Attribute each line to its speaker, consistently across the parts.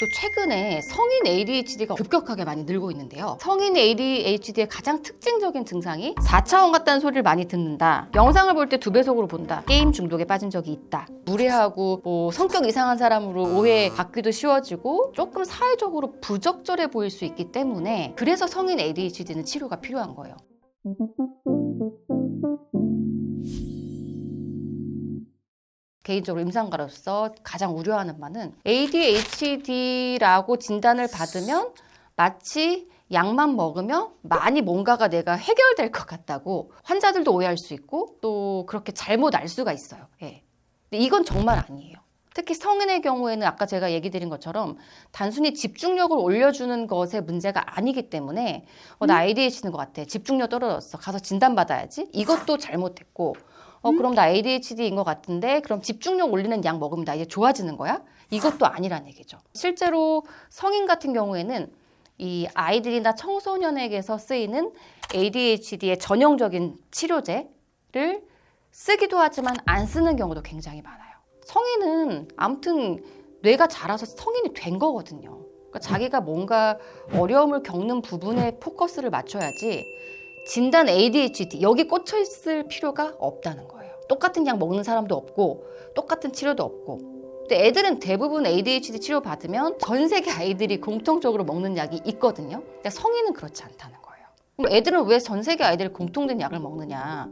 Speaker 1: 또 최근에 성인 ADHD가 급격하게 많이 늘고 있는데요. 성인 ADHD의 가장 특징적인 증상이 4차원 같다는 소리를 많이 듣는다. 영상을 볼 때 2배속으로 본다. 게임 중독에 빠진 적이 있다. 무례하고 성격 이상한 사람으로 오해받기도 쉬워지고 조금 사회적으로 부적절해 보일 수 있기 때문에 그래서 성인 ADHD는 치료가 필요한 거예요. 개인적으로 임상가로서 가장 우려하는 바는 ADHD라고 진단을 받으면 마치 약만 먹으면 많이 뭔가가 내가 해결될 것 같다고 환자들도 오해할 수 있고 또 그렇게 잘못 알 수가 있어요. 예. 근데 이건 정말 아니에요. 특히 성인의 경우에는 아까 제가 얘기 드린 것처럼 단순히 집중력을 올려주는 것의 문제가 아니기 때문에 나 ADHD인 것 같아. 집중력 떨어졌어. 가서 진단받아야지. 이것도 잘못됐고 그럼 나 ADHD인 것 같은데 그럼 집중력 올리는 약 먹으면 나 이제 좋아지는 거야? 이것도 아니란 얘기죠. 실제로 성인 같은 경우에는 이 아이들이나 청소년에게서 쓰이는 ADHD의 전형적인 치료제를 쓰기도 하지만 안 쓰는 경우도 굉장히 많아요. 성인은 아무튼 뇌가 자라서 성인이 된 거거든요. 그러니까 자기가 뭔가 어려움을 겪는 부분에 포커스를 맞춰야지 진단 ADHD 여기 꽂혀 있을 필요가 없다는 거예요. 똑같은 약 먹는 사람도 없고 똑같은 치료도 없고. 근데 애들은 대부분 ADHD 치료 받으면 전 세계 아이들이 공통적으로 먹는 약이 있거든요. 근데 성인은 그렇지 않다는 거예요. 그럼 애들은 왜 전 세계 아이들이 공통된 약을 먹느냐?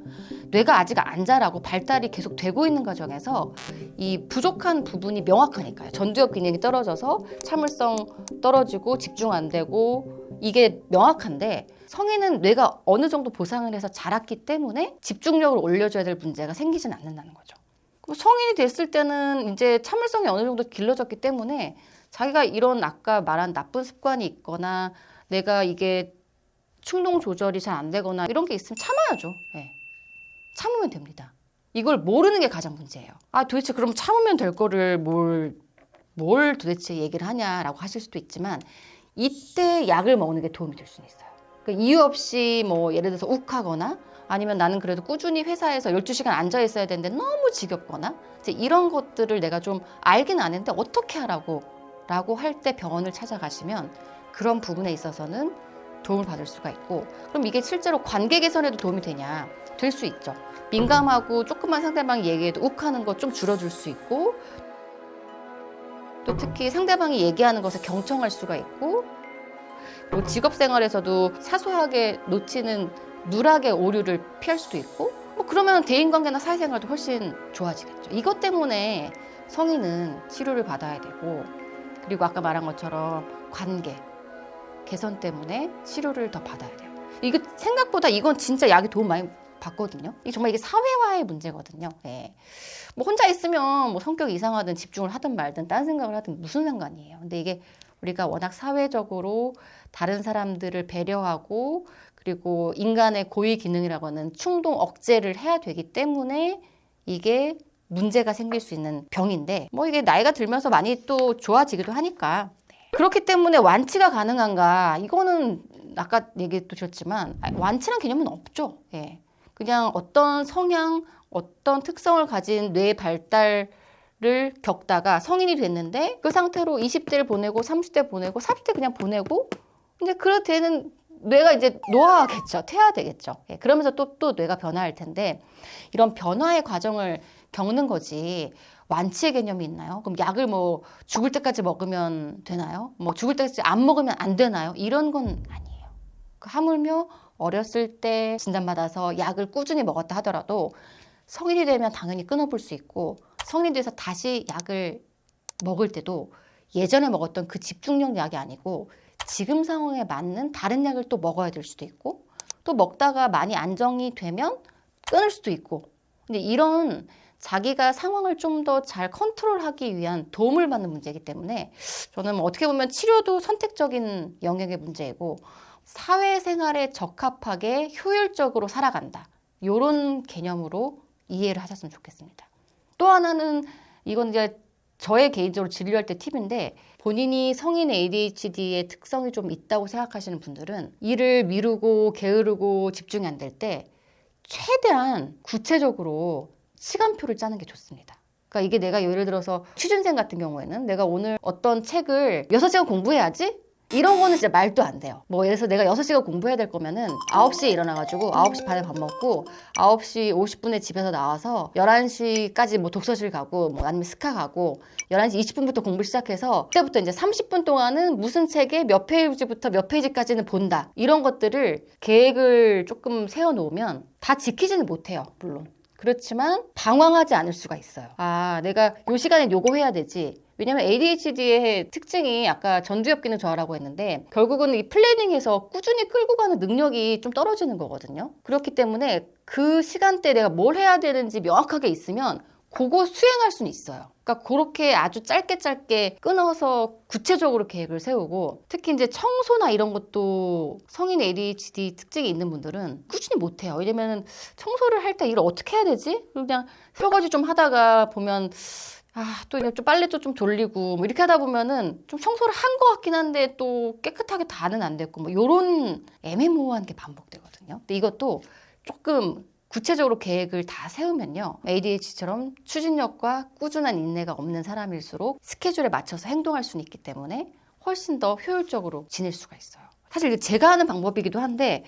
Speaker 1: 뇌가 아직 안 자라고 발달이 계속 되고 있는 과정에서 이 부족한 부분이 명확하니까요. 전두엽 기능이 떨어져서 참을성 떨어지고 집중 안 되고 이게 명확한데 성인은 뇌가 어느 정도 보상을 해서 자랐기 때문에 집중력을 올려줘야 될 문제가 생기진 않는다는 거죠. 그럼 성인이 됐을 때는 이제 참을성이 어느 정도 길러졌기 때문에 자기가 이런 아까 말한 나쁜 습관이 있거나 내가 이게 충동 조절이 잘 안 되거나 이런 게 있으면 참아야죠. 네. 참으면 됩니다. 이걸 모르는 게 가장 문제예요. 도대체 그럼 참으면 될 거를 뭘 도대체 얘기를 하냐라고 하실 수도 있지만 이때 약을 먹는 게 도움이 될 수는 있어요. 그러니까 이유 없이 예를 들어서 욱하거나 아니면 나는 그래도 꾸준히 회사에서 12시간 앉아 있어야 되는데 너무 지겹거나 이제 이런 것들을 내가 좀 알긴 아는데 어떻게 하라고 할 때 병원을 찾아가시면 그런 부분에 있어서는 도움을 받을 수가 있고 그럼 이게 실제로 관계 개선에도 도움이 되냐? 될 수 있죠. 민감하고 조금만 상대방이 얘기해도 욱하는 거 좀 줄어들 수 있고 또 특히 상대방이 얘기하는 것에 경청할 수가 있고 그리고 직업생활에서도 사소하게 놓치는 누락의 오류를 피할 수도 있고 그러면 대인관계나 사회생활도 훨씬 좋아지겠죠. 이것 때문에 성인은 치료를 받아야 되고 그리고 아까 말한 것처럼 관계 개선 때문에 치료를 더 받아야 돼요. 이거 생각보다 이건 진짜 약이 도움 많이 받거든요. 정말 이게 사회화의 문제거든요. 예. 혼자 있으면 성격이 이상하든 집중을 하든 말든 딴 생각을 하든 무슨 상관이에요. 근데 이게 우리가 워낙 사회적으로 다른 사람들을 배려하고 그리고 인간의 고유 기능이라고 하는 충동 억제를 해야 되기 때문에 이게 문제가 생길 수 있는 병인데 이게 나이가 들면서 많이 또 좋아지기도 하니까 그렇기 때문에 완치가 가능한가? 이거는 아까 얘기도 드렸지만 완치란 개념은 없죠. 예. 그냥 어떤 성향, 어떤 특성을 가진 뇌 발달을 겪다가 성인이 됐는데 그 상태로 20대를 보내고 30대 보내고 40대 그냥 보내고 근데 그럴 때는 뇌가 이제 노화하겠죠. 퇴화되겠죠. 예. 그러면서 또 뇌가 변화할 텐데 이런 변화의 과정을 겪는 거지 완치의 개념이 있나요? 그럼 약을 죽을 때까지 먹으면 되나요? 죽을 때까지 안 먹으면 안 되나요? 이런 건 아니에요. 하물며 어렸을 때 진단받아서 약을 꾸준히 먹었다 하더라도 성인이 되면 당연히 끊어볼 수 있고 성인이 돼서 다시 약을 먹을 때도 예전에 먹었던 그 집중력 약이 아니고 지금 상황에 맞는 다른 약을 또 먹어야 될 수도 있고 또 먹다가 많이 안정이 되면 끊을 수도 있고 근데 이런 자기가 상황을 좀 더 잘 컨트롤하기 위한 도움을 받는 문제이기 때문에 저는 어떻게 보면 치료도 선택적인 영역의 문제이고 사회생활에 적합하게 효율적으로 살아간다. 이런 개념으로 이해를 하셨으면 좋겠습니다. 또 하나는 이건 이제 저의 개인적으로 진료할 때 팁인데 본인이 성인 ADHD의 특성이 좀 있다고 생각하시는 분들은 일을 미루고 게으르고 집중이 안 될 때 최대한 구체적으로 시간표를 짜는 게 좋습니다. 그러니까 이게 내가 예를 들어서 취준생 같은 경우에는 내가 오늘 어떤 책을 6시간 공부해야지? 이런 거는 진짜 말도 안 돼요. 뭐 예를 들어서 내가 6시간 공부해야 될 거면은 9시에 일어나가지고 9시 반에 밥 먹고 9시 50분에 집에서 나와서 11시까지 뭐 독서실 가고 뭐 아니면 스카 가고 11시 20분부터 공부 시작해서 그때부터 이제 30분 동안은 무슨 책의 몇 페이지부터 몇 페이지까지는 본다. 이런 것들을 계획을 조금 세워놓으면 다 지키지는 못해요. 물론. 그렇지만 방황하지 않을 수가 있어요. 아, 내가 요 시간에 요거 해야 되지. 왜냐면 ADHD의 특징이 아까 전두엽 기능 저하라고 했는데 결국은 이 플래닝에서 꾸준히 끌고 가는 능력이 좀 떨어지는 거거든요. 그렇기 때문에 그 시간대에 내가 뭘 해야 되는지 명확하게 있으면 그거 수행할 수는 있어요. 그러니까 그렇게 아주 짧게 끊어서 구체적으로 계획을 세우고 특히 이제 청소나 이런 것도 성인 ADHD 특징이 있는 분들은 꾸준히 못해요. 왜냐면 청소를 할 때 이걸 어떻게 해야 되지? 그냥 설거지 좀 하다가 보면 또 이거 좀 빨래도 좀 돌리고 뭐 이렇게 하다 보면은 좀 청소를 한 것 같긴 한데 또 깨끗하게 다는 안 됐고 뭐 요런 애매모호한 게 반복되거든요. 근데 이것도 조금 구체적으로 계획을 다 세우면요. ADHD처럼 추진력과 꾸준한 인내가 없는 사람일수록 스케줄에 맞춰서 행동할 수는 있기 때문에 훨씬 더 효율적으로 지낼 수가 있어요. 사실 이게 제가 하는 방법이기도 한데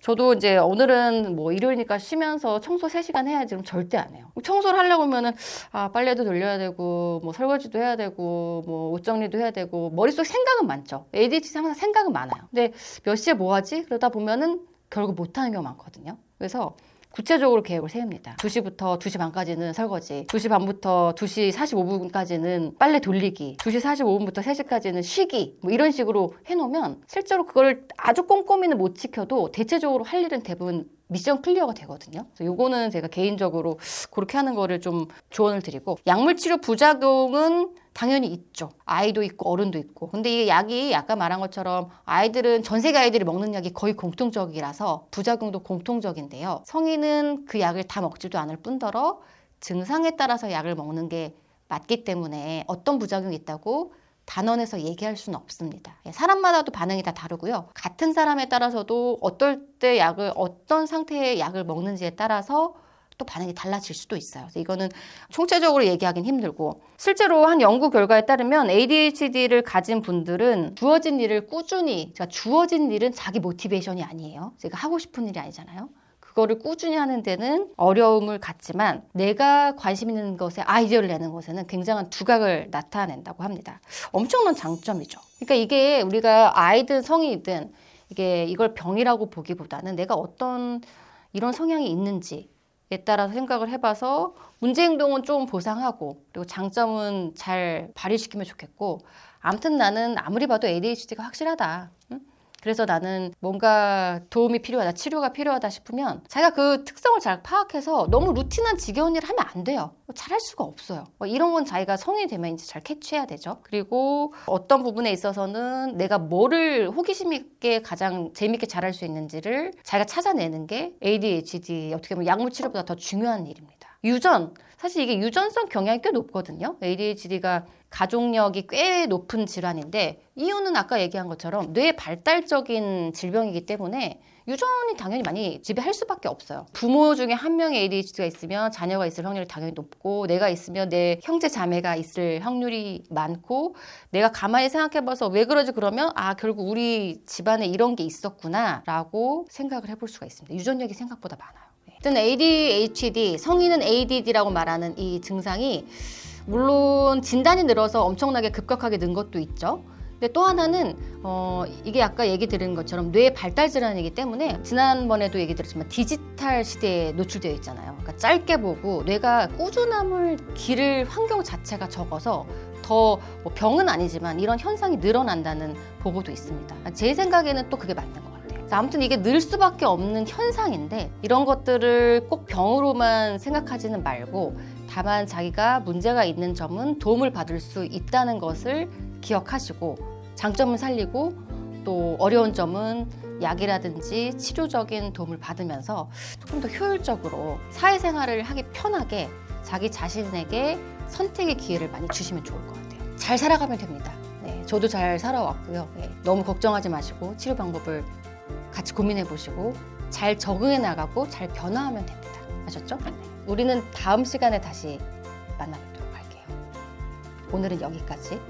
Speaker 1: 저도 이제 오늘은 뭐 일요일이니까 쉬면서 청소 3시간 해야지 그럼 절대 안 해요. 청소를 하려고 하면은 빨래도 돌려야 되고 뭐 설거지도 해야 되고 뭐 옷 정리도 해야 되고 머릿속에 생각은 많죠. ADHD 항상 생각은 많아요. 근데 몇 시에 뭐 하지? 그러다 보면은 결국 못 하는 경우가 많거든요. 그래서 구체적으로 계획을 세웁니다. 2시부터 2시 반까지는 설거지, 2시 반부터 2시 45분까지는 빨래 돌리기, 2시 45분부터 3시까지는 쉬기 뭐 이런 식으로 해놓으면 실제로 그거를 아주 꼼꼼히는 못 지켜도 대체적으로 할 일은 대부분 미션 클리어가 되거든요. 그래서 요거는 제가 개인적으로 그렇게 하는 거를 좀 조언을 드리고 약물 치료 부작용은 당연히 있죠. 아이도 있고 어른도 있고. 근데 이 약이 아까 말한 것처럼 아이들은 전 세계 아이들이 먹는 약이 거의 공통적이라서 부작용도 공통적인데요. 성인은 그 약을 다 먹지도 않을 뿐더러 증상에 따라서 약을 먹는 게 맞기 때문에 어떤 부작용이 있다고 단언해서 얘기할 수는 없습니다. 사람마다도 반응이 다 다르고요. 같은 사람에 따라서도 어떨 때 약을 어떤 상태의 약을 먹는지에 따라서 또 반응이 달라질 수도 있어요. 그래서 이거는 총체적으로 얘기하기는 힘들고 실제로 한 연구 결과에 따르면 ADHD를 가진 분들은 주어진 일을 꾸준히 그러니까 주어진 일은 자기 모티베이션이 아니에요. 제가 하고 싶은 일이 아니잖아요. 그거를 꾸준히 하는 데는 어려움을 갖지만 내가 관심 있는 것에 아이디어를 내는 것에는 굉장한 두각을 나타낸다고 합니다. 엄청난 장점이죠. 그러니까 이게 우리가 아이든 성인이든 이걸 병이라고 보기보다는 내가 어떤 이런 성향이 있는지에 따라서 생각을 해봐서 문제 행동은 좀 보상하고 그리고 장점은 잘 발휘시키면 좋겠고 아무튼 나는 아무리 봐도 ADHD가 확실하다. 응? 그래서 나는 뭔가 도움이 필요하다, 치료가 필요하다 싶으면 자기가 그 특성을 잘 파악해서 너무 루틴한 지겨운 일을 하면 안 돼요. 잘할 수가 없어요. 이런 건 자기가 성인이 되면 이제 잘 캐치해야 되죠. 그리고 어떤 부분에 있어서는 내가 뭐를 호기심 있게 가장 재밌게 잘할 수 있는지를 자기가 찾아내는 게 ADHD 어떻게 보면 약물 치료보다 더 중요한 일입니다. 유전, 사실 이게 유전성 경향이 꽤 높거든요. ADHD가 가족력이 꽤 높은 질환인데 이유는 아까 얘기한 것처럼 뇌 발달적인 질병이기 때문에 유전이 당연히 많이 지배할 수밖에 없어요. 부모 중에 한 명의 ADHD가 있으면 자녀가 있을 확률이 당연히 높고 내가 있으면 내 형제 자매가 있을 확률이 많고 내가 가만히 생각해봐서 왜 그러지 그러면 결국 우리 집안에 이런 게 있었구나 라고 생각을 해볼 수가 있습니다. 유전력이 생각보다 많아요. 어쨌든 ADHD, 성인은 ADD라고 말하는 이 증상이 물론 진단이 늘어서 엄청나게 급격하게 는 것도 있죠. 근데 또 하나는 이게 아까 얘기 드린 것처럼 뇌 발달 질환이기 때문에 지난번에도 얘기 드렸지만 디지털 시대에 노출되어 있잖아요. 그러니까 짧게 보고 뇌가 꾸준함을 기를 환경 자체가 적어서 더 병은 아니지만 이런 현상이 늘어난다는 보고도 있습니다. 제 생각에는 또 그게 맞는 것 같아요. 아무튼 이게 늘 수밖에 없는 현상인데 이런 것들을 꼭 병으로만 생각하지는 말고 다만 자기가 문제가 있는 점은 도움을 받을 수 있다는 것을 기억하시고 장점은 살리고 또 어려운 점은 약이라든지 치료적인 도움을 받으면서 조금 더 효율적으로 사회생활을 하기 편하게 자기 자신에게 선택의 기회를 많이 주시면 좋을 것 같아요. 잘 살아가면 됩니다. 네, 저도 잘 살아왔고요. 네, 너무 걱정하지 마시고 치료 방법을 같이 고민해 보시고 잘 적응해 나가고 잘 변화하면 됩니다. 아셨죠? 우리는 다음 시간에 다시 만나뵙도록 오늘은 여기까지.